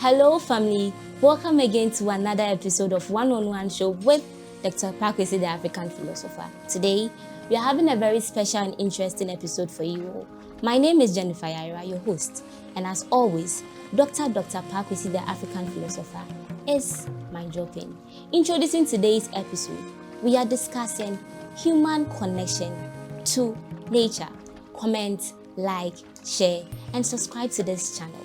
Hello family, welcome again to another episode of One-on-One Show with Dr. Paakwesi, the African philosopher. Today, we are having a very special and interesting episode for you all. My name is Jennifer Yaira, your host, and as always, Dr. Paakwesi, the African philosopher, is my dropping. Introducing today's episode, we are discussing human connection to nature. Comment, like, share, and subscribe to this channel.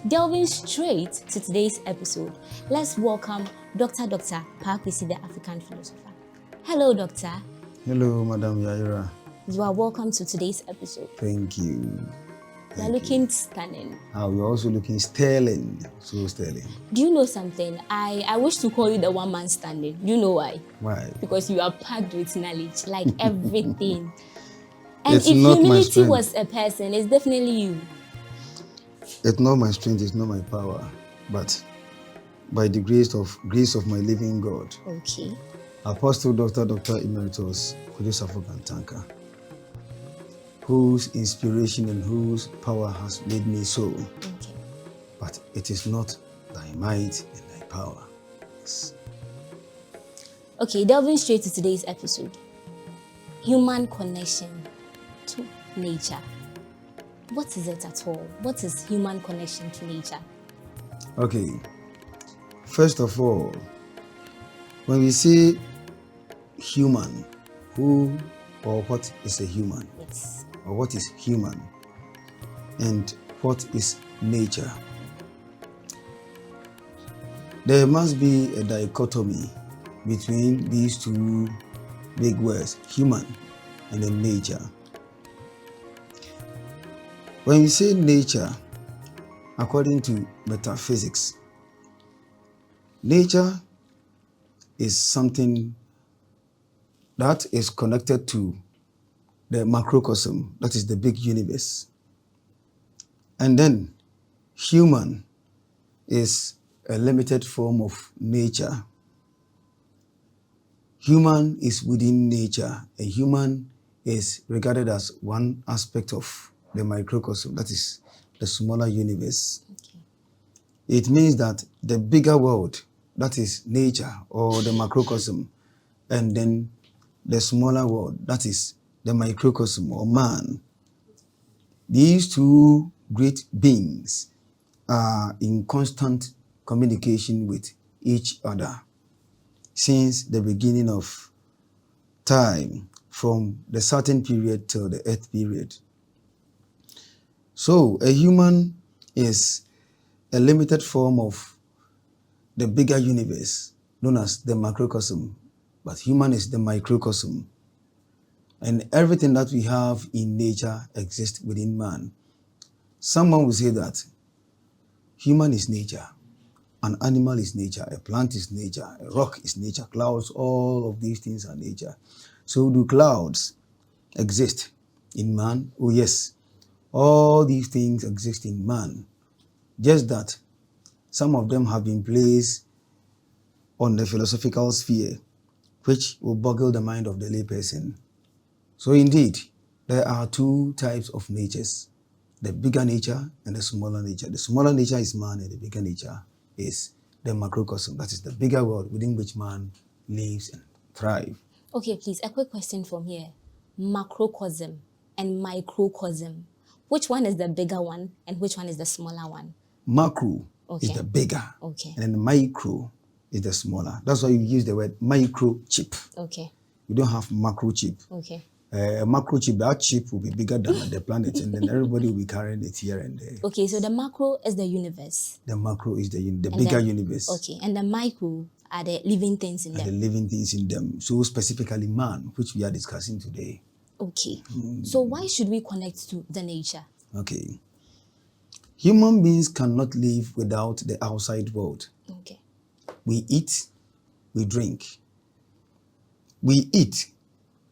Delving straight to today's episode, let's welcome Dr. Paakwesi, the African philosopher. Hello, Doctor. Hello, Madam Yaira. You are welcome to today's episode. Thank you. You are looking stunning. You're also looking sterling. So sterling. Do you know something? I wish to call you the one man standing. Do you know why? Why? Because you are packed with knowledge, like everything. And It's if not my humility strength. was a person, it's definitely you. It's not my strength, it's not my power, but by the grace of my living God. Okay. Apostle Dr. Emeritus Tanka, whose inspiration and whose power has made me so. Okay. But it is not thy might and thy power. Yes. Okay, delving straight to today's episode. Human connection to nature. What is it at all? What is human connection to nature? Okay. First of all, when we say human, who or what is a human? Yes. Or what is human? And what is nature? There must be a dichotomy between these two big words, human and then nature. When we say nature, according to metaphysics, nature is something that is connected to the macrocosm, that is the big universe. And then human is a limited form of nature. Human is within nature. A human is regarded as one aspect of the microcosm, that is the smaller universe. Okay. It means that the bigger world, that is nature or the macrocosm, and then the smaller world, that is the microcosm or man. These two great beings are in constant communication with each other since the beginning of time, from the certain period till the earth period. So a human is a limited form of the bigger universe known as the macrocosm, but human is the microcosm. And everything that we have in nature exists within man. Someone will say that human is nature, an animal is nature, a plant is nature, a rock is nature, clouds, all of these things are nature. So do clouds exist in man? Oh yes. All these things exist in man, just that some of them have been placed on the philosophical sphere, which will boggle the mind of the layperson. So indeed, there are two types of natures, the bigger nature and the smaller nature. The smaller nature is man and the bigger nature is the macrocosm, that is the bigger world within which man lives and thrives. Okay, please, a quick question from here. Macrocosm and microcosm. Which one is the bigger one and which one is the smaller one? Macro Okay. is the bigger, Okay. and then micro is the smaller. That's why you use the word microchip. Okay. You don't have macrochip. Okay. A macrochip, that chip will be bigger than the planet, and then everybody will be carrying it here and there. Okay, so the macro is the universe. The macro is the bigger then- universe. Okay, and the micro are the living things in And the them. living things in them. So specifically man, which we are discussing today. Okay. So why should we connect to the nature? Okay. Human beings cannot live without the outside world. Okay. We eat, we drink. We eat,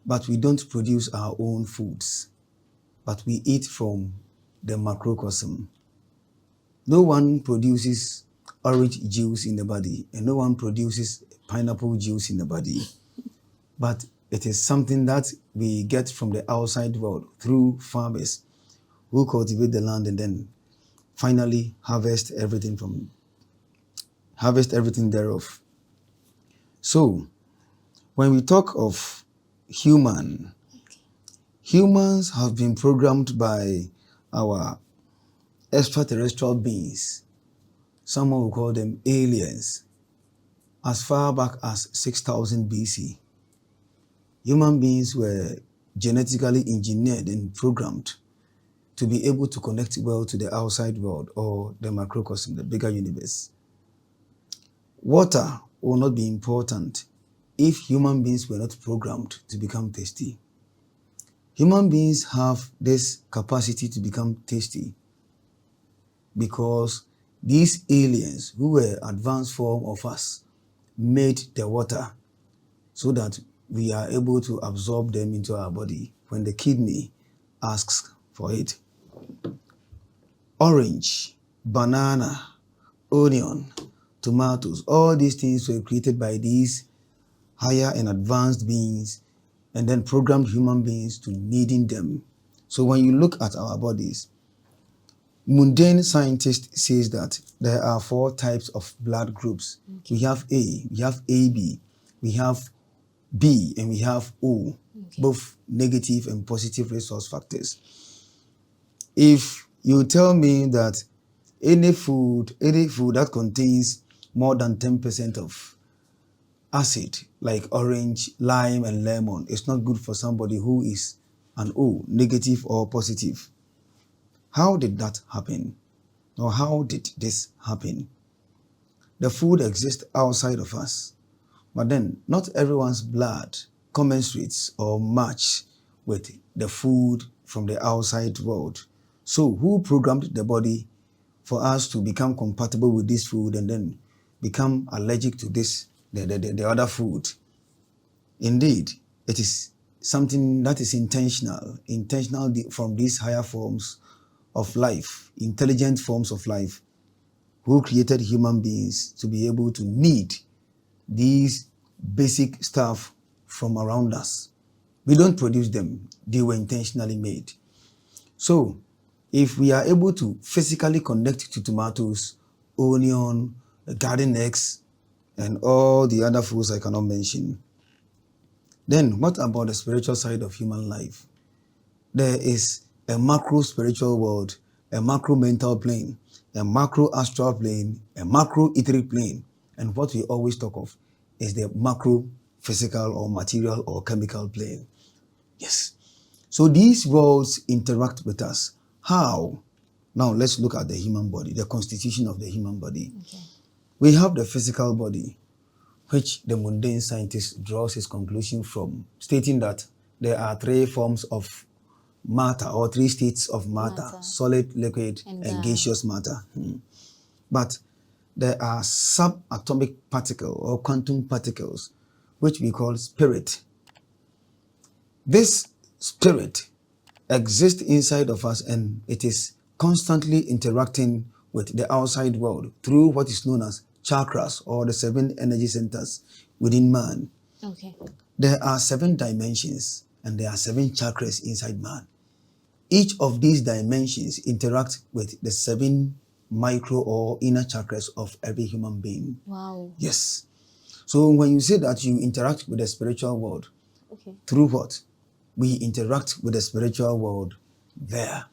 but we don't produce our own foods. But we eat from the macrocosm. No one produces orange juice in the body, and no one produces pineapple juice in the body. But it is something that we get from the outside world through farmers who cultivate the land and then finally harvest everything from harvest everything thereof. So, when we talk of humans have been programmed by our extraterrestrial beings. Someone will call them aliens. As far back as 6000 BC, human beings were genetically engineered and programmed to be able to connect well to the outside world or the macrocosm, the bigger universe. Water will not be important if human beings were not programmed to become thirsty. Human beings have this capacity to become thirsty because these aliens who were advanced form of us made the water so that we are able to absorb them into our body when the kidney asks for it. Orange, banana, onion, tomatoes, all these things were created by these higher and advanced beings and then programmed human beings to needing them. So when you look at our bodies, mundane scientist says that there are 4 types of blood groups. Okay. We have A, we have AB, we have B, and we have O, both negative and positive resource factors. If you tell me that any food that contains more than 10% of acid, like orange, lime, and lemon, is not good for somebody who is an O, negative or positive. How did that happen? Or how did this happen? The food exists outside of us, but then not everyone's blood commensurates or match with the food from the outside world. So who programmed the body for us to become compatible with this food and then become allergic to this, the other food? Indeed, it is something that is intentional from these higher forms of life, intelligent forms of life, who created human beings to be able to need these basic stuff from around us. We don't produce them, they were intentionally made. So, if we are able to physically connect to tomatoes, onion, garden eggs, and all the other foods I cannot mention, then what about the spiritual side of human life? There is a macro spiritual world, a macro mental plane, a macro astral plane, a macro etheric plane. And what we always talk of is the macro physical or material or chemical plane. Yes. So these worlds interact with us. How? Now let's look at the human body, the constitution of the human body. Okay. We have the physical body, which the mundane scientist draws his conclusion from, stating that there are 3 forms of matter or 3 states of matter: solid, liquid, and gaseous matter. But there are subatomic particles or quantum particles, which we call spirit. This spirit exists inside of us and it is constantly interacting with the outside world through what is known as chakras or the 7 energy centers within man. Okay. There are 7 dimensions and there are 7 chakras inside man. Each of these dimensions interact with the 7 micro or inner chakras of every human being. Wow. Yes. So when you say that you interact with the spiritual world, okay, through what? We interact with the spiritual world there.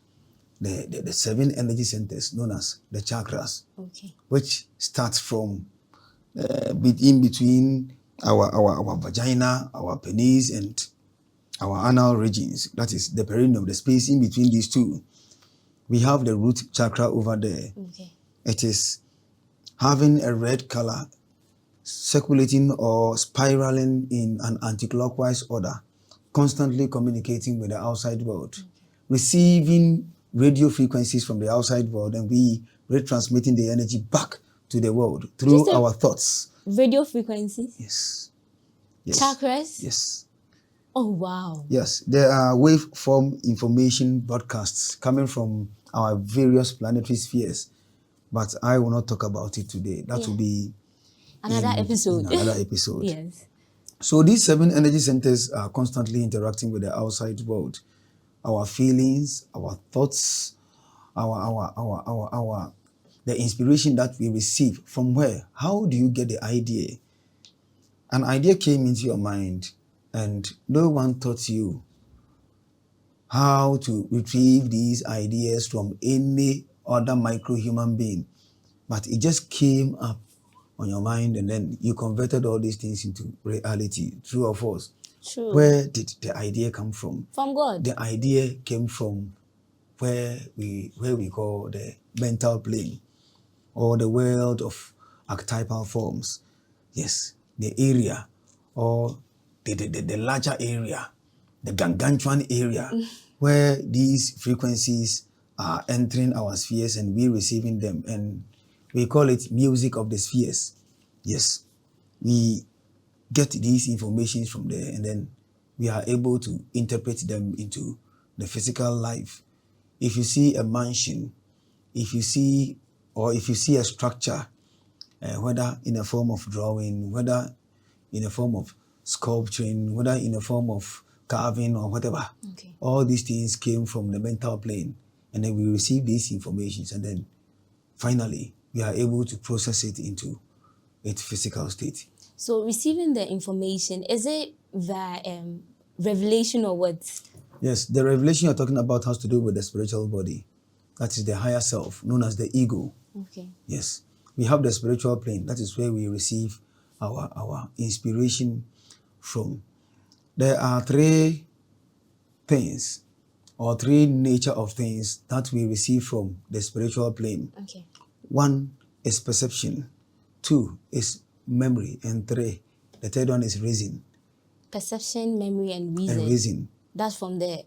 The 7 energy centers known as the chakras, okay, which starts from in between our vagina, our penis, and our anal regions. That is the perineum, the space in between these two. We have the root chakra over there. Okay. It is having a red color, circulating or spiraling in an anti-clockwise order, constantly communicating with the outside world, okay, receiving radio frequencies from the outside world, and we retransmitting the energy back to the world through our thoughts. Radio frequencies? Yes. Yes. Chakras? Yes. Oh, wow. Yes. There are waveform information broadcasts coming from our various planetary spheres, but I will not talk about it today. That will be another episode. Another episode. Yes. So these 7 energy centers are constantly interacting with the outside world. Our feelings, our thoughts, our the inspiration that we receive from where? How do you get the idea? An idea came into your mind and no one taught you how to retrieve these ideas from any other micro human being. But it just came up on your mind and then you converted all these things into reality. True or false? True. Where did the idea come from? From God. The idea came from where we call the mental plane or the world of archetypal forms. Yes, the area or the larger area, the gargantuan area where these frequencies are entering our spheres and we receiving them, and we call it music of the spheres. Yes, we get these informations from there and then we are able to interpret them into the physical life. If you see a mansion, if you see a structure, whether in a form of drawing, whether in a form of sculpturing, whether in a form of carving or whatever, all these things came from the mental plane. And then we receive these informations and then finally we are able to process it into its physical state. So receiving the information, is it the revelation or what? Yes, the revelation you're talking about has to do with the spiritual body. That is the higher self, known as the ego. Okay. Yes. We have the spiritual plane. That is where we receive our inspiration from. There are three things or three nature of things that we receive from the spiritual plane. Okay. One is perception. Two is memory. And three, the third one is reason. Perception, memory, and reason. And reason. That's from the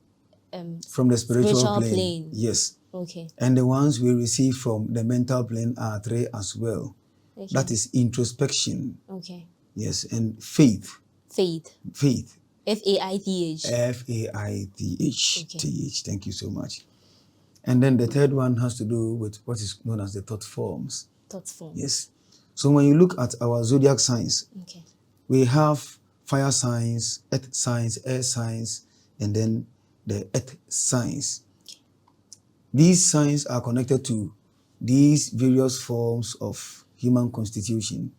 spiritual plane. Yes. Okay. And the ones we receive from the mental plane are three as well. Okay. That is introspection. Okay. Yes. And faith. Faith. Faith. Faith. Faith. Okay. Thank you so much. And then the third one has to do with what is known as the thought forms. Thought form. Yes. So when you look at our zodiac signs, okay, we have fire signs, earth signs, air signs, and then the earth signs. Okay. These signs are connected to these various forms of human constitution.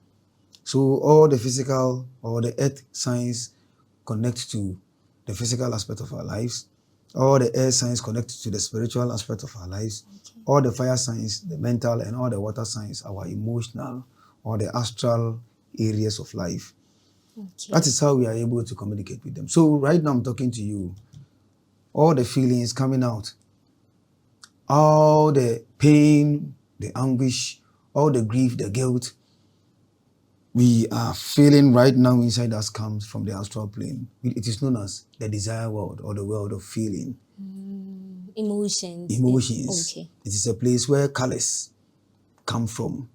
So all the physical or the earth signs connect to the physical aspect of our lives. All the air signs connect to the spiritual aspect of our lives. okay, All the fire signs, the mental, and all the water signs, our emotional or the astral areas of life. okay. That is how we are able to communicate with them. So right now I'm talking to you, all the feelings coming out, all the pain, the anguish, all the grief, the guilt we are feeling right now inside us comes from the astral plane. It is known as the desire world or the world of feeling. Emotions. Okay. It is a place where colors come from.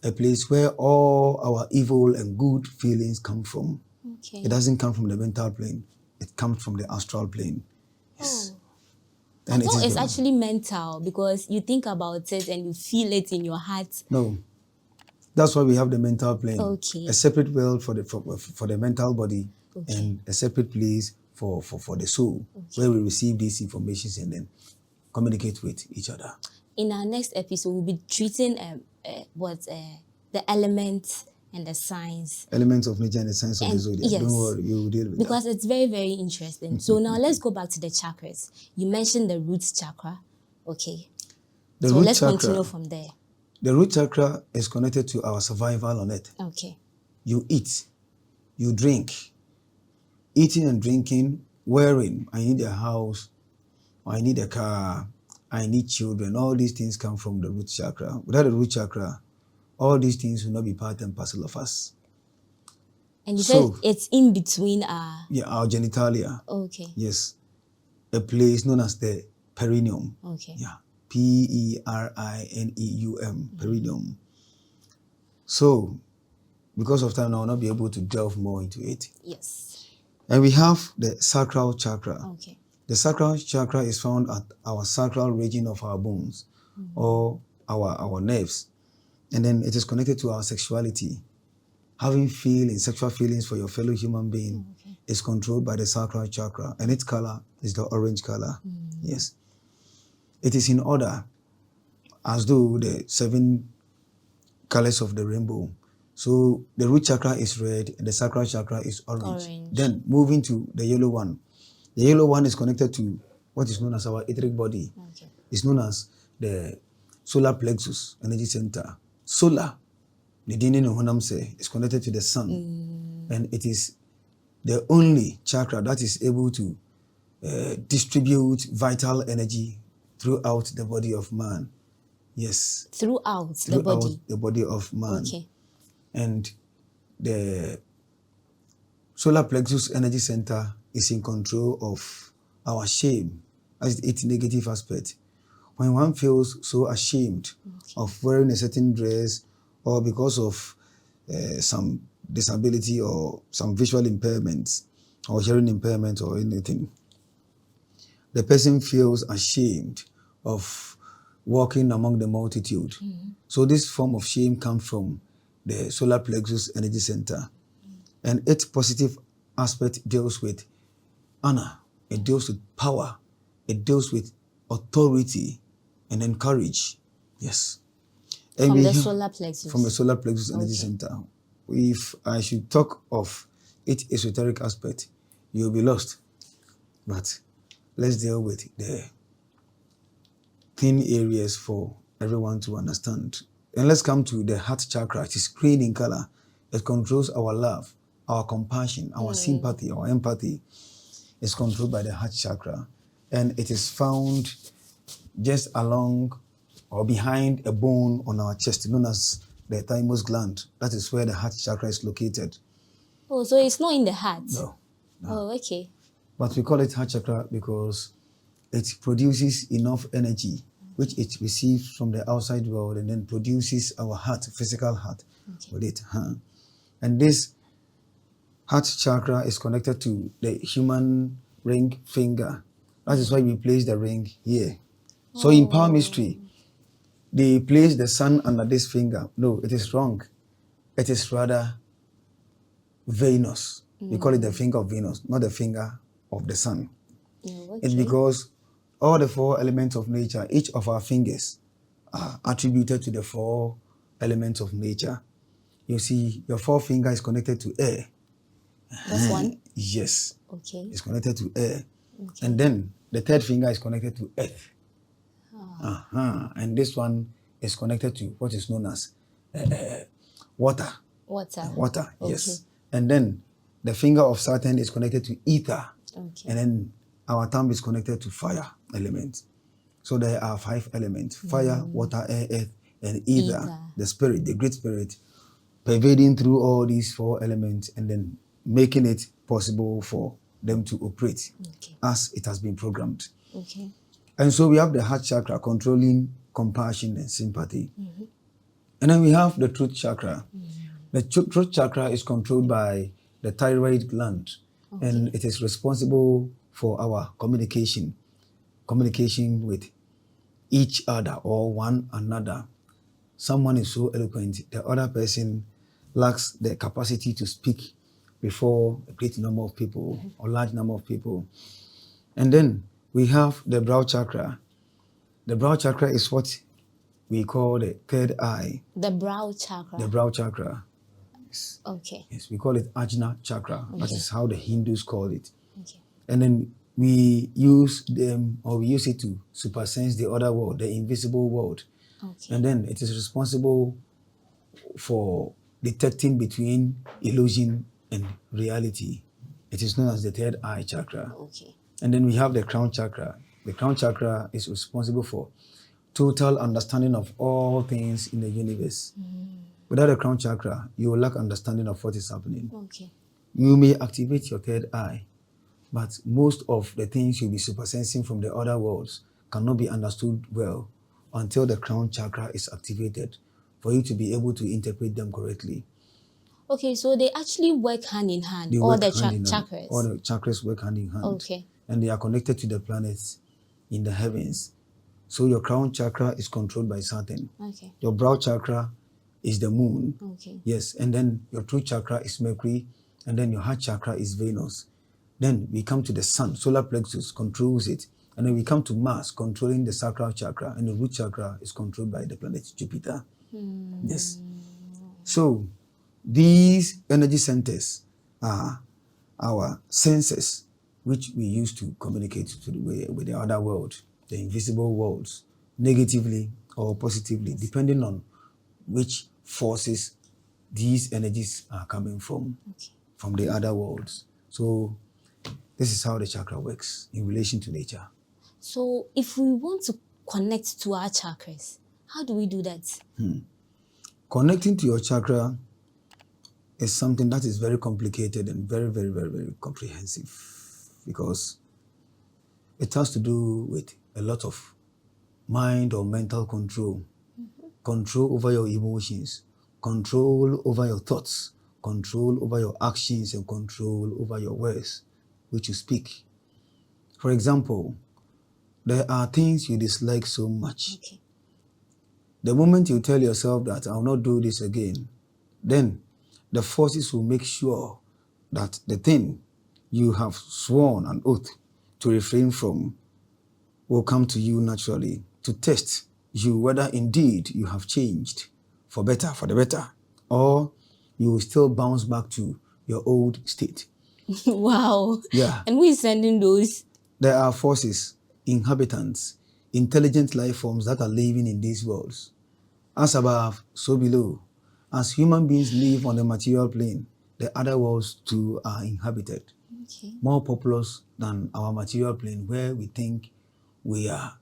A place where all our evil and good feelings come from. Okay. It doesn't come from the mental plane. It comes from the astral plane. Yes. Oh. And it's actually mental because you think about it and you feel it in your heart. No. That's why we have the mental plane. Okay. A separate world for the mental body, okay, and a separate place for the soul, okay, where we receive these informations and then communicate with each other. In our next episode, we'll be treating the elements and the signs. Elements of nature and the signs of the zodiac. Yes, don't worry, you will deal with because that. it's very, very interesting. So now let's go back to the chakras. You mentioned the root chakra. Okay. So let's continue from there. The root chakra is connected to our survival on earth. Okay. You eat, you drink. Eating and drinking, wearing, I need a house, I need a car, I need children. All these things come from the root chakra. Without the root chakra, all these things will not be part and parcel of us. And you said it's in between our... Yeah, our genitalia. Okay. Yes. A place known as the perineum. Okay. Yeah. Perineum, perineum. So, because of time, I will not be able to delve more into it. Yes. And we have the sacral chakra. Okay. The sacral chakra is found at our sacral region of our bones, or our nerves. And then it is connected to our sexuality. Having sexual feelings for your fellow human being is controlled by the sacral chakra, and its color is the orange color. Yes. It is in order. as though the 7 colors of the rainbow. So the root chakra is red and the sacral chakra is orange. Then moving to the yellow one. The yellow one is connected to what is known as our etheric body. Okay. It's known as the solar plexus energy center. Solar, the dini no honam say, is connected to the sun. And it is the only chakra that is able to distribute vital energy throughout the body of man. Yes. Throughout the body. The body of man. Okay. And the solar plexus energy center is in control of our shame as its negative aspect. When one feels so ashamed of wearing a certain dress, or because of some disability or some visual impairments or hearing impairment or anything, the person feels ashamed of walking among the multitude. So this form of shame comes from the solar plexus energy center. And its positive aspect deals with honor, it deals with power, it deals with authority and encourage. Yes. And from the solar plexus. From the solar plexus energy center. If I should talk of its esoteric aspect, you'll be lost. But let's deal with the thin areas for everyone to understand. And let's come to the heart chakra. It is green in color. It controls our love, our compassion, our sympathy, our empathy. It's controlled by the heart chakra. And it is found just along or behind a bone on our chest, known as the thymus gland. That is where the heart chakra is located. Oh, so it's not in the heart? No. Oh, okay. But we call it heart chakra because it produces enough energy which it receives from the outside world and then produces our heart, physical heart, with it. And this heart chakra is connected to the human ring finger. That is why we place the ring here. So in power mystery, they place the sun under this finger. No, it is wrong. It is rather Venus. We call it the finger of Venus, not the finger of the sun. It's because all the 4 elements of nature, each of our fingers are attributed to the 4 elements of nature. You see, your 4-finger is connected to air. That's one? Yes. Okay. It's connected to air. Okay. And then the 3rd finger is connected to earth. And this one is connected to what is known as water. Water, yes. And then the finger of Saturn is connected to ether. Okay. And then our thumb is connected to fire element. So there are 5 elements: fire, water, air, earth, and ether. The spirit, the great spirit, pervading through all these 4 elements and then making it possible for them to operate as it has been programmed. Okay. And so we have the heart chakra controlling compassion and sympathy. And then we have the throat chakra. The throat chakra is controlled by the thyroid gland, and it is responsible for our communication with each other or one another. Someone is so eloquent, the other person lacks the capacity to speak before a great number of people or large number of people. And then we have the brow chakra. The brow chakra is what we call the 3rd eye. The brow chakra? The brow chakra. Yes. Okay. Yes, we call it Ajna chakra. That is how the Hindus call it. Okay. And then we use it to supersense the other world, the invisible world. Okay. And then it is responsible for detecting between illusion and reality. It is known as the 3rd eye chakra. Okay. And then we have the crown chakra. The crown chakra is responsible for total understanding of all things in the universe. Without the crown chakra, you will lack understanding of what is happening. Okay. You may activate your 3rd eye, but most of the things you'll be supersensing from the other worlds cannot be understood well until the crown chakra is activated for you to be able to interpret them correctly. Okay, so they actually work hand in hand, all the chakras? All the chakras work hand in hand. Okay. And they are connected to the planets in the heavens. So your crown chakra is controlled by Saturn. Okay. Your brow chakra is the moon. Okay. Yes, and then your throat chakra is Mercury, and then your heart chakra is Venus. Then we come to the sun. Solar plexus controls it, And then we come to Mars controlling the sacral chakra, and the root chakra is controlled by the planet Jupiter. Yes. So these energy centers are our senses, which we use to communicate with the other world, the invisible worlds, negatively or positively, depending on which forces these energies are coming from the other worlds. So this is how the chakra works in relation to nature. So if we want to connect to our chakras, how do we do that? Connecting to your chakra is something that is very complicated and very, very, very, very comprehensive, because it has to do with a lot of mind or mental control, control over your emotions, control over your thoughts, control over your actions, and control over your words, which you speak. For example, there are things you dislike so much. Okay. The moment you tell yourself that I'll not do this again, then the forces will make sure that the thing you have sworn an oath to refrain from will come to you naturally to test you whether indeed you have changed for better, for the better, or you will still bounce back to your old state. Wow. Yeah. And who is sending those? There are forces, inhabitants, intelligent life forms that are living in these worlds. As above, so below. As human beings live on the material plane, the other worlds too are inhabited. Okay. More populous than our material plane, where we think we are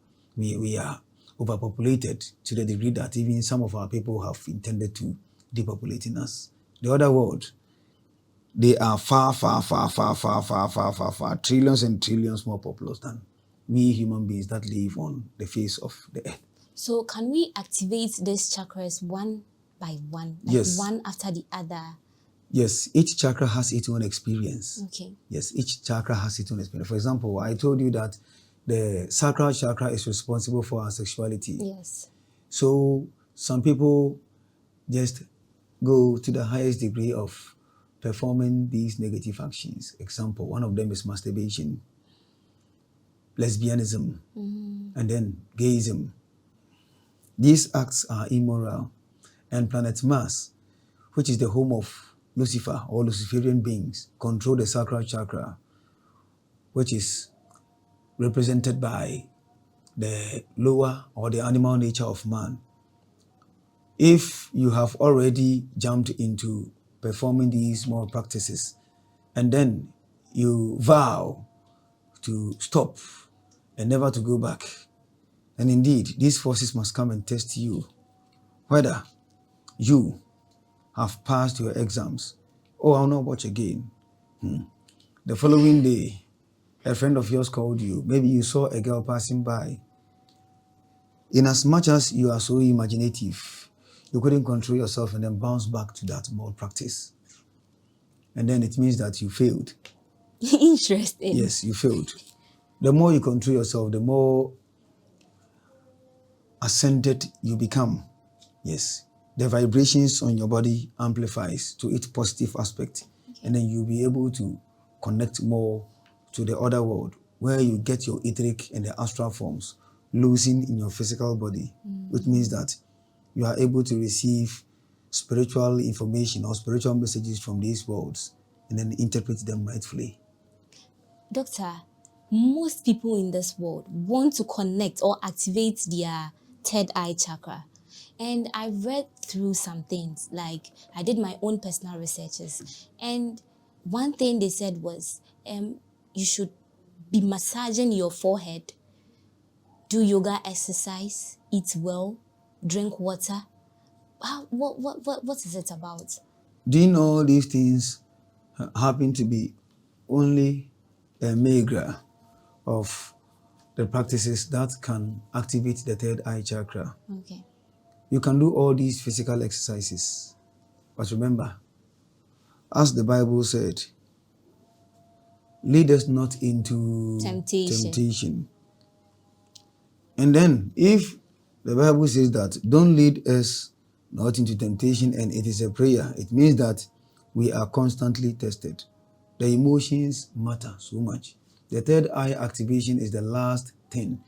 overpopulated to the degree that even some of our people have intended to depopulating us. The other world, they are far, trillions and trillions more populous than we human beings that live on the face of the earth. So can we activate these chakras one by one, like Yes. one after the other? Yes, each chakra has its own experience. Okay. Yes, each chakra has its own experience. For example, I told you that the sacral chakra is responsible for our sexuality. Yes. So some people just go to the highest degree of performing these negative actions. Example, one of them is masturbation, lesbianism, and then gayism. These acts are immoral. And planet Mars, which is the home of Lucifer or Luciferian beings, control the sacral chakra, which is represented by the lower or the animal nature of man. If you have already jumped into performing these moral practices, and then you vow to stop and never to go back, and indeed these forces must come and test you whether you have passed your exams. Oh, I'll not watch again. The following day, a friend of yours called you. Maybe you saw a girl passing by. In as much as you are so imaginative, you couldn't control yourself and then bounce back to that moral practice. And then it means that you failed. Interesting. Yes, you failed. The more you control yourself, the more ascended you become. Yes. The vibrations on your body amplifies to its positive aspect. Okay. And then you'll be able to connect more to the other world, where you get your etheric and the astral forms losing in your physical body, which means that you are able to receive spiritual information or spiritual messages from these worlds and then interpret them rightfully. Doctor, most people in this world want to connect or activate their third eye chakra. And I read through some things, like I did my own personal researches. And one thing they said was, you should be massaging your forehead, do yoga exercise, eat well, drink water. What is it about? Doing all these things happen to be only a meager of the practices that can activate the third eye chakra. Okay. You can do all these physical exercises, but remember, as the Bible said, lead us not into temptation. And then, if the Bible says that don't lead us not into temptation and it is a prayer, it means that we are constantly tested. The emotions matter so much. The third eye activation is the last thing,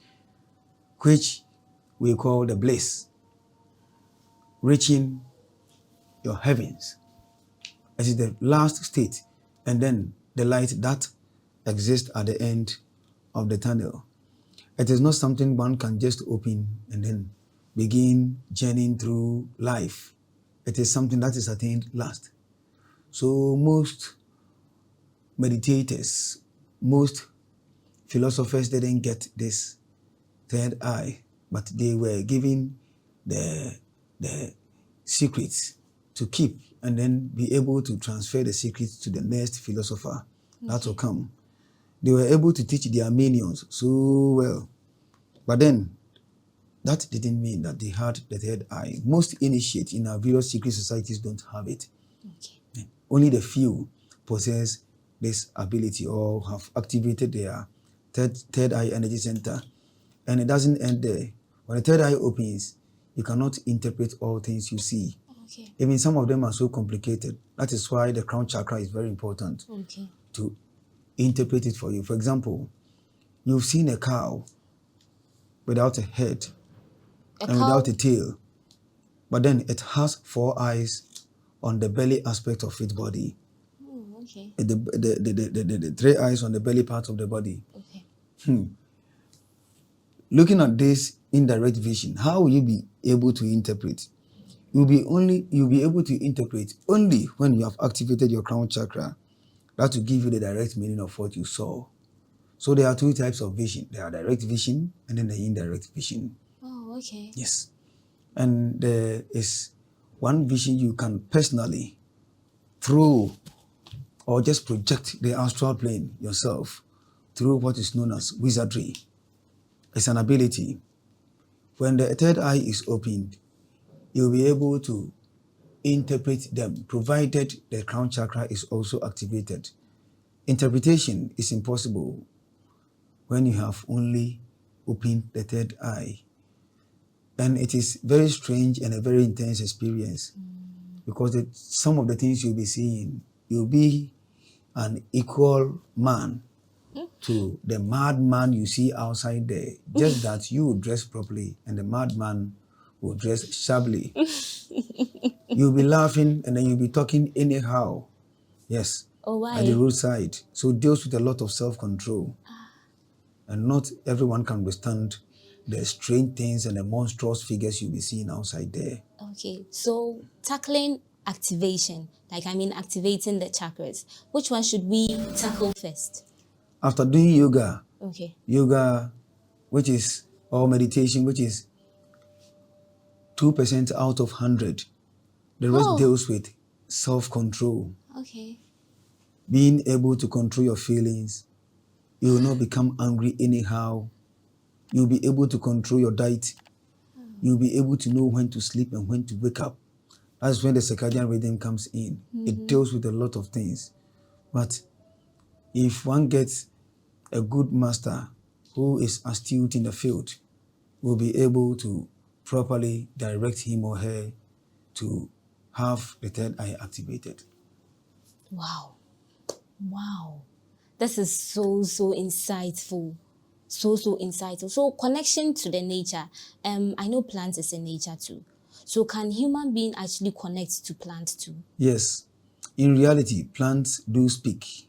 which we call the bliss, reaching your heavens. It is the last state, and then the light that exists at the end of the tunnel. It is not something one can just open and then begin journeying through life. It is something that is attained last. So most meditators, most philosophers didn't get this third eye, but they were given the secrets to keep and then be able to transfer the secrets to the next philosopher that will come. They were able to teach their minions so well. But then, that didn't mean that they had the third eye. Most initiates in our various secret societies don't have it. Okay. Only the few possess this ability or have activated their third eye energy center. And it doesn't end there. When the third eye opens, you cannot interpret all things you see. Okay. Even some of them are so complicated. That is why the crown chakra is very important to interpret it for you. For example, you've seen a cow without a head and without a tail, but then it has 4 eyes on the belly aspect of its body. Oh, okay. The 3 eyes on the belly part of the body. Okay. Looking at this indirect vision, how will you be able to interpret? You'll be able to interpret only when you have activated your crown chakra. That will give you the direct meaning of what you saw. So there are 2 types of vision. There are direct vision and then the indirect vision. Oh, okay. Yes. And there is one vision you can personally through or just project the astral plane yourself through what is known as wizardry. It's an ability. When the third eye is opened, you'll be able to interpret them, provided the crown chakra is also activated. Interpretation is impossible when you have only opened the third eye. And it is very strange and a very intense experience because some of the things you'll be seeing, you'll be an equal man to the madman you see outside there. Just that you will dress properly and the madman will dress shabbily. You'll be laughing and then you'll be talking anyhow. Yes. Oh, why? At the roadside. So it deals with a lot of self-control. And not everyone can withstand the strange things and the monstrous figures you'll be seeing outside there. Okay, so tackling activation, activating the chakras, which one should we tackle first? After doing yoga, which is, or meditation, which is 2% out of 100, the rest deals with self-control. Okay. Being able to control your feelings. You will not become angry anyhow. You'll be able to control your diet. You'll be able to know when to sleep and when to wake up. That's when the circadian rhythm comes in. It deals with a lot of things. But if one gets a good master who is astute in the field, will be able to properly direct him or her to have the third eye activated. Wow. This is so insightful. So insightful. So connection to the nature. I know plants is in nature too. So can human being actually connect to plants too? Yes. In reality, plants do speak.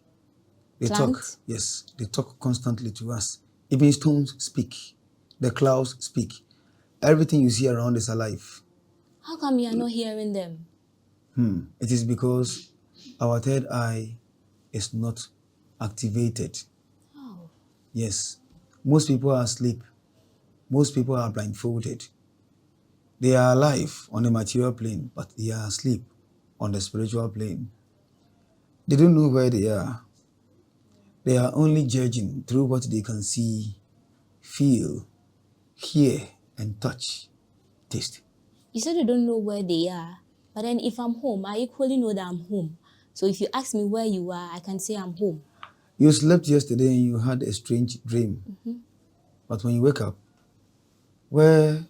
They Plant? talk. Yes. They talk constantly to us. Even stones speak. The clouds speak. Everything you see around is alive. How come you are not hearing them? It is because our third eye is not activated. Oh. Yes. Most people are asleep. Most people are blindfolded. They are alive on the material plane, but they are asleep on the spiritual plane. They don't know where they are. They are only judging through what they can see, feel, hear, and touch, taste. You said you don't know where they are, but then if I'm home, I equally know that I'm home. So if you ask me where you are, I can say I'm home. You slept yesterday and you had a strange dream. But when you wake up, where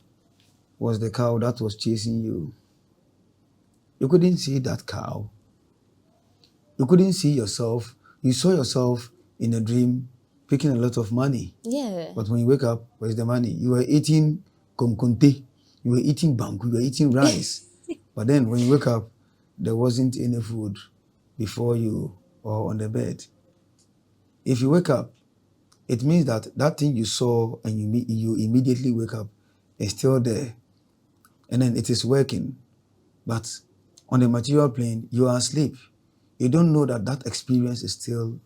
was the cow that was chasing you? You couldn't see that cow. You couldn't see yourself. You saw yourself in a dream picking a lot of money. Yeah. But when you wake up, where's the money? You were eating komkonte, you were eating banku, you were eating rice. But then when you wake up, there wasn't any food before you or on the bed. If you wake up, it means that that thing you saw and you immediately wake up is still there. And then it is working. But on the material plane, you are asleep. You don't know that that experience is still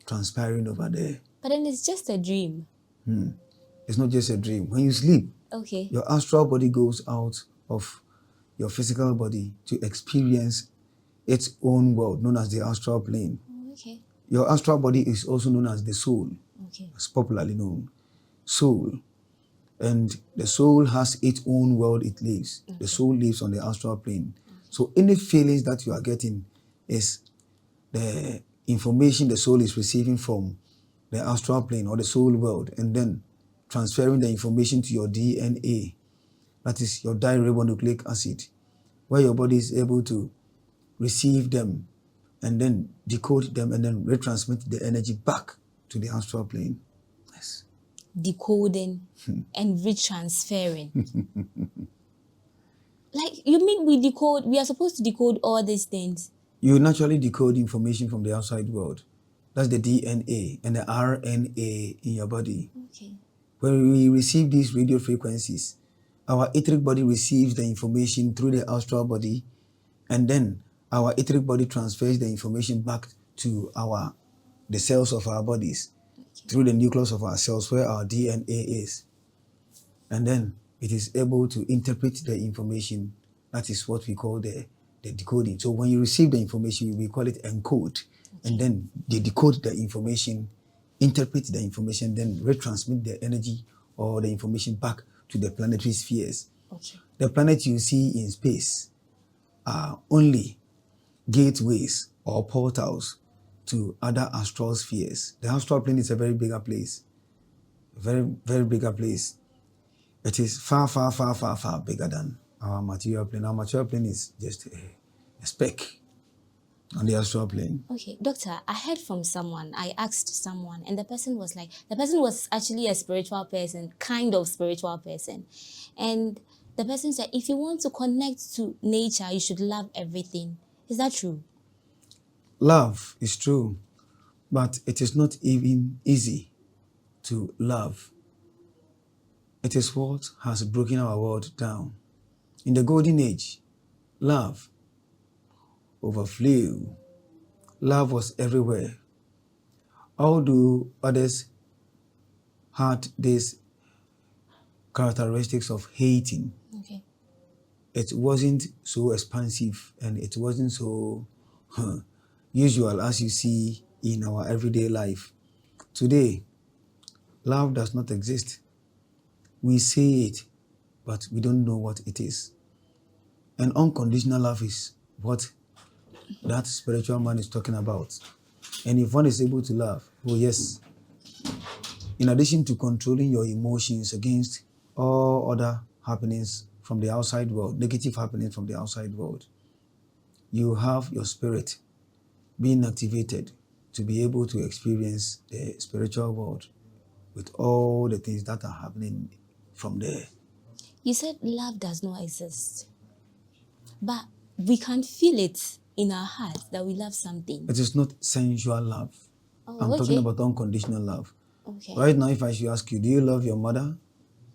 transpiring over there. But then it's just a dream. It's not just a dream. When you sleep, Okay. your astral body goes out of your physical body to experience its own world, known as the astral plane. Okay. Your astral body is also known as the soul, Okay. as popularly known. Soul. And the soul has its own world it lives. The soul lives on the astral plane. So any feelings that you are getting is the information the soul is receiving from the astral plane or the soul world, and then transferring the information to your DNA, that is your diribonucleic acid, where your body is able to receive them and then decode them and then retransmit the energy back to the astral plane. Yes. Decoding and retransferring. Like, you mean we are supposed to decode all these things? You naturally decode information from the outside world. That's the DNA and the RNA in your body. Okay. When we receive these radio frequencies, our etheric body receives the information through the astral body, and then our etheric body transfers the information back to the cells of our bodies through the nucleus of our cells where our DNA is. And then it is able to interpret the information. That is what we call the decoding. So when you receive the information, we call it encode. And then they decode the information, interpret the information, then retransmit the energy or the information back to the planetary spheres. Okay. The planets you see in space are only gateways or portals to other astral spheres. The astral plane is a very bigger place. A very, very bigger place. It is far, far, far, far, far bigger than our material plane. Our material plane is just a speck on the astral plane. Okay, doctor, I heard from someone, I asked someone, and the person was actually a spiritual person, kind of spiritual person. And the person said, if you want to connect to nature, you should love everything. Is that true? Love is true, but it is not even easy to love. It is what has broken our world down. In the golden age, love overflew. Love was everywhere. Although others had these characteristics of hating, Okay. it wasn't so expansive and it wasn't so usual as you see in our everyday life. Today, love does not exist. We say it, but we don't know what it is. And unconditional love is what that spiritual man is talking about. And if one is able to love, oh yes, in addition to controlling your emotions against all other happenings from the outside world, negative happenings from the outside world, you have your spirit being activated to be able to experience the spiritual world with all the things that are happening from there. You said love does not exist, but we can feel it in our hearts that we love something. It is not sensual love. Oh, I'm okay. talking about unconditional love. Okay. Right now, if I should ask you, do you love your mother?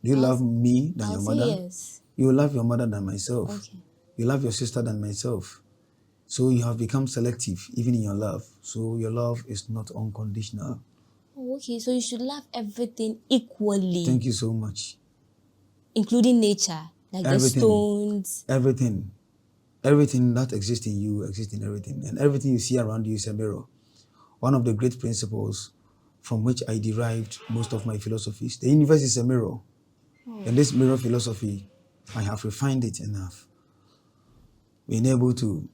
Do you love me than your I'll say mother? yes. You love your mother than myself. Okay. You love your sister than myself. So you have become selective even in your love. So your love is not unconditional. Oh, okay. So you should love everything equally. Thank you so much. Including nature, like Everything. the stones. Everything. Everything that exists in you exists in everything. And everything you see around you is a mirror. One of the great principles from which I derived most of my philosophies. The universe is a mirror. And this mirror philosophy, I have refined it and have been able to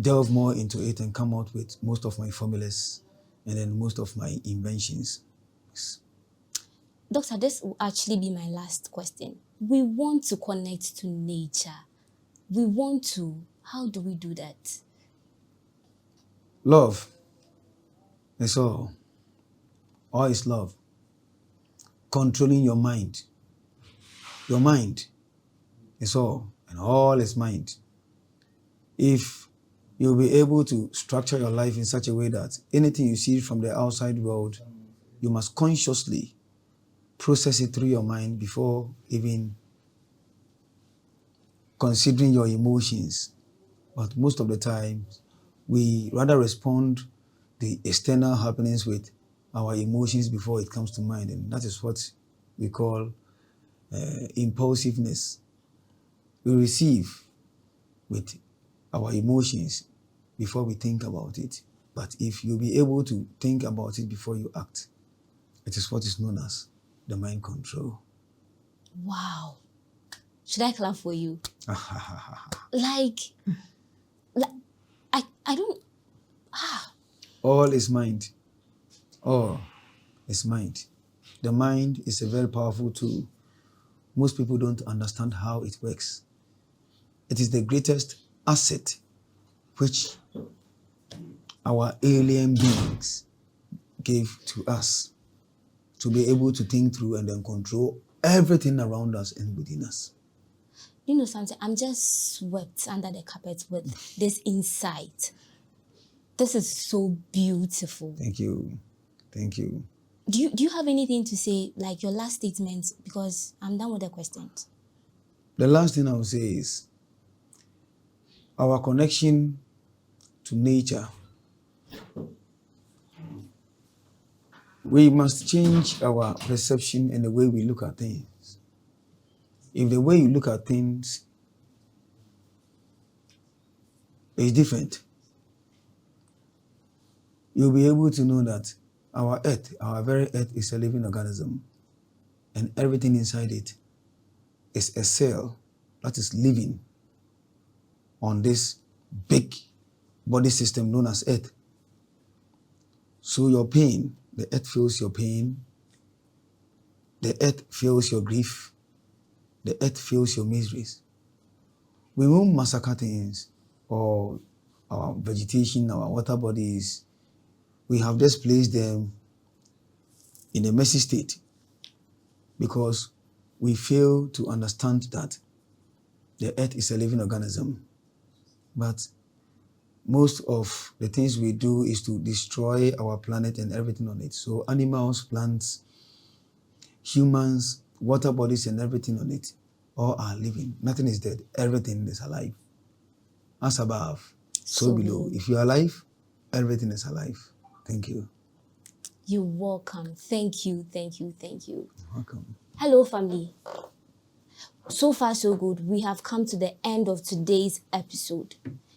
delve more into it and come out with most of my formulas and then most of my inventions. Yes. Doctor, this will actually be my last question. We want to connect to nature. We want to. How do we do that? Love is all. All is love. Controlling your mind. Your mind is all, and all is mind. If you'll be able to structure your life in such a way that anything you see from the outside world, you must consciously process it through your mind before even considering your emotions. But most of the time, we rather respond the external happenings with our emotions before it comes to mind. And that is what we call impulsiveness. We receive with our emotions before we think about it. But if you'll be able to think about it before you act, it is what is known as the mind control. Wow. Should I clap for you? like, I don't... All is mind. All is mind. The mind is a very powerful tool. Most people don't understand how it works. It is the greatest asset which our alien beings gave to us to be able to think through and then control everything around us and within us. You know something? I'm just swept under the carpet with this insight. This is so beautiful. Thank you. Thank you. Do you have anything to say, like your last statement? Because I'm done with the questions. The last thing I will say is our connection to nature. We must change our perception and the way we look at things. If the way you look at things is different, you'll be able to know that our earth, our very earth, is a living organism, and everything inside it is a cell that is living on this big body system known as earth. So your pain, the earth feels your pain, the earth feels your grief, the earth feels your miseries. We won't massacre things or our vegetation, our water bodies. We have just placed them in a messy state because we fail to understand that the earth is a living organism. But most of the things we do is to destroy our planet and everything on it. So animals, plants, humans, water bodies and everything on it, all are living. Nothing is dead. Everything is alive. As above, so below. If you are alive, everything is alive. Thank you. You're welcome. Thank you, thank you, thank you. You're welcome. Hello, family. So far, so good. We have come to the end of today's episode.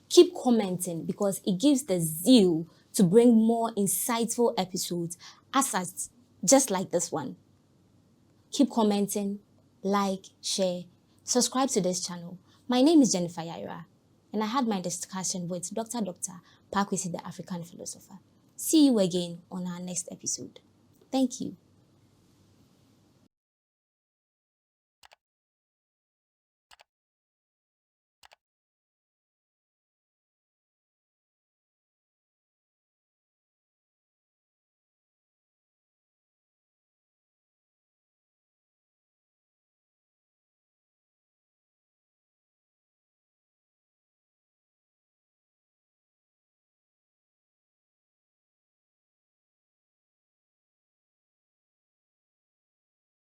Keep commenting because it gives the zeal to bring more insightful episodes as just like this one. Keep commenting, like, share, subscribe to this channel. My name is Jennifer Yaira, and I had my discussion with Dr. Paakwesi, the African philosopher. See you again on our next episode. Thank you.